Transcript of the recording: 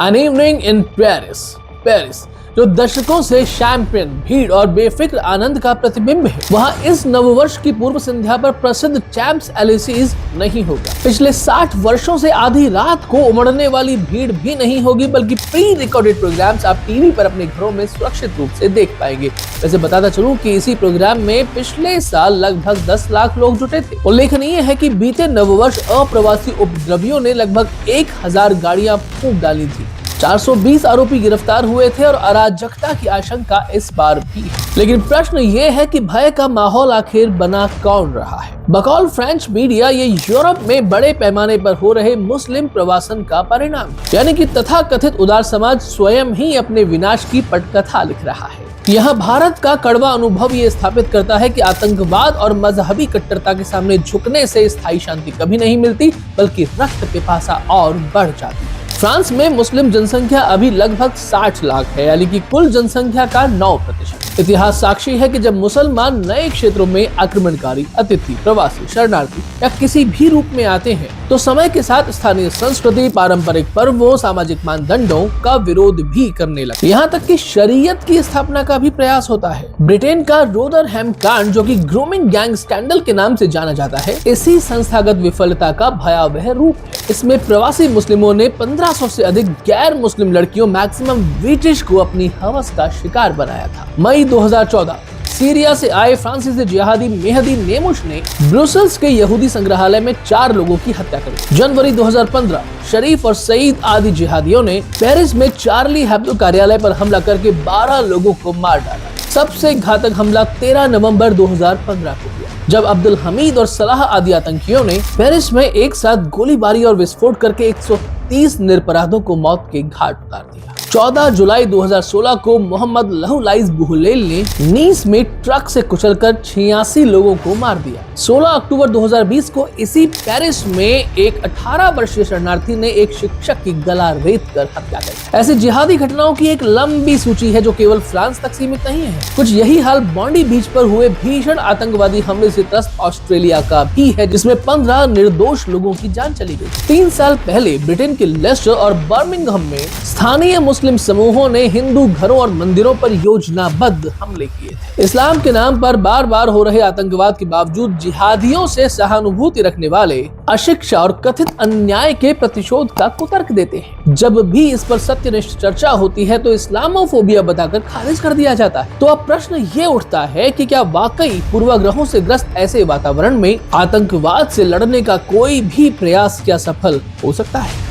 An evening in Paris. Paris जो दशकों से शैंपेन, भीड़ और बेफिक्र आनंद का प्रतिबिंब है, वहाँ इस नववर्ष की पूर्व संध्या पर प्रसिद्ध चैंप्स एलिसीज नहीं होगा। पिछले 60 वर्षों से आधी रात को उमड़ने वाली भीड़ भी नहीं होगी, बल्कि प्री रिकॉर्डेड प्रोग्राम्स आप टीवी पर अपने घरों में सुरक्षित रूप से देख पाएंगे। वैसे बताता चलूं कि इसी प्रोग्राम में पिछले साल लगभग 10 लाख लोग जुटे थे। उल्लेखनीय है कि बीते नववर्ष अप्रवासी उपद्रवियों ने लगभग 1000 गाड़ियां फूंक डाली थी। 420 आरोपी गिरफ्तार हुए थे और अराजकता की आशंका इस बार भी है। लेकिन प्रश्न ये है कि भय का माहौल आखिर बना कौन रहा है? बकौल फ्रेंच मीडिया ये यूरोप में बड़े पैमाने पर हो रहे मुस्लिम प्रवासन का परिणाम, यानी कि तथाकथित उदार समाज स्वयं ही अपने विनाश की पटकथा लिख रहा है। यहाँ भारत का कड़वा अनुभव ये स्थापित करता है कि आतंकवाद और मजहबी कट्टरता के सामने झुकने से स्थायी शांति कभी नहीं मिलती, बल्कि रक्त पिपासा और बढ़ जाती है। फ्रांस में मुस्लिम जनसंख्या अभी लगभग 60 लाख है, यानी कि कुल जनसंख्या का 9%। इतिहास साक्षी है कि जब मुसलमान नए क्षेत्रों में आक्रमणकारी, अतिथि, प्रवासी, शरणार्थी या किसी भी रूप में आते हैं, तो समय के साथ स्थानीय संस्कृति, पारंपरिक पर्वों, सामाजिक मानदंडों का विरोध भी करने लगे। यहाँ तक कि शरीयत की स्थापना का भी प्रयास होता है। ब्रिटेन का रोदरहैम कांड, जो कि ग्रूमिंग गैंग स्कैंडल के नाम से जाना जाता है, इसी संस्थागत विफलता का भयावह रूप है। इसमें प्रवासी मुस्लिमों ने 1500 से अधिक गैर मुस्लिम लड़कियों, मैक्सिमम ब्रिटिश को अपनी हवस का शिकार बनाया था। मई 2014 सीरिया से आए फ्रांसीसी जिहादी मेहदी नेमुश ने ब्रुसेल्स के यहूदी संग्रहालय में 4 लोगों की हत्या करी। जनवरी 2015 शरीफ और सईद आदि जिहादियों ने पेरिस में चार्ली हेब्दो कार्यालय पर हमला करके 12 लोगों को मार डाला। सबसे घातक हमला 13 नवंबर 2015 को हुआ, जब अब्दुल हमीद और सलाह आदि आतंकियों ने पेरिस में एक साथ गोलीबारी और विस्फोट करके 130 निरपराधों को मौत के घाट उतार दिया। 14 जुलाई 2016 को मोहम्मद लहुलाइज बुहलेल ने नीस में ट्रक से कुचलकर 86 लोगों को मार दिया। 16 अक्टूबर 2020 को इसी पेरिस में एक 18 वर्षीय शरणार्थी ने एक शिक्षक की गला रेत कर हत्या की। ऐसी जिहादी घटनाओं की एक लंबी सूची है, जो केवल फ्रांस तक सीमित नहीं है। कुछ यही हाल बॉन्डी बीच पर हुए भीषण आतंकवादी हमले से त्रस्त ऑस्ट्रेलिया का भी है, जिसमें 15 निर्दोष लोगों की जान चली गई। 3 साल पहले ब्रिटेन के लेस्टर और बर्मिंघम में स्थानीय मुस्लिम समूहों ने हिंदू घरों और मंदिरों पर योजनाबद्ध हमले किए थे। इस्लाम के नाम पर बार बार हो रहे आतंकवाद के बावजूद जिहादियों से सहानुभूति रखने वाले अशिक्षा और कथित अन्याय के प्रतिशोध का कुतर्क देते हैं। जब भी इस पर सत्यनिष्ठ चर्चा होती है तो इस्लामोफोबिया बताकर खारिज कर दिया जाता है। तो अब प्रश्न ये उठता है कि क्या वाकई पूर्वाग्रहों से ग्रस्त ऐसे वातावरण में आतंकवाद से लड़ने का कोई भी प्रयास क्या सफल हो सकता है?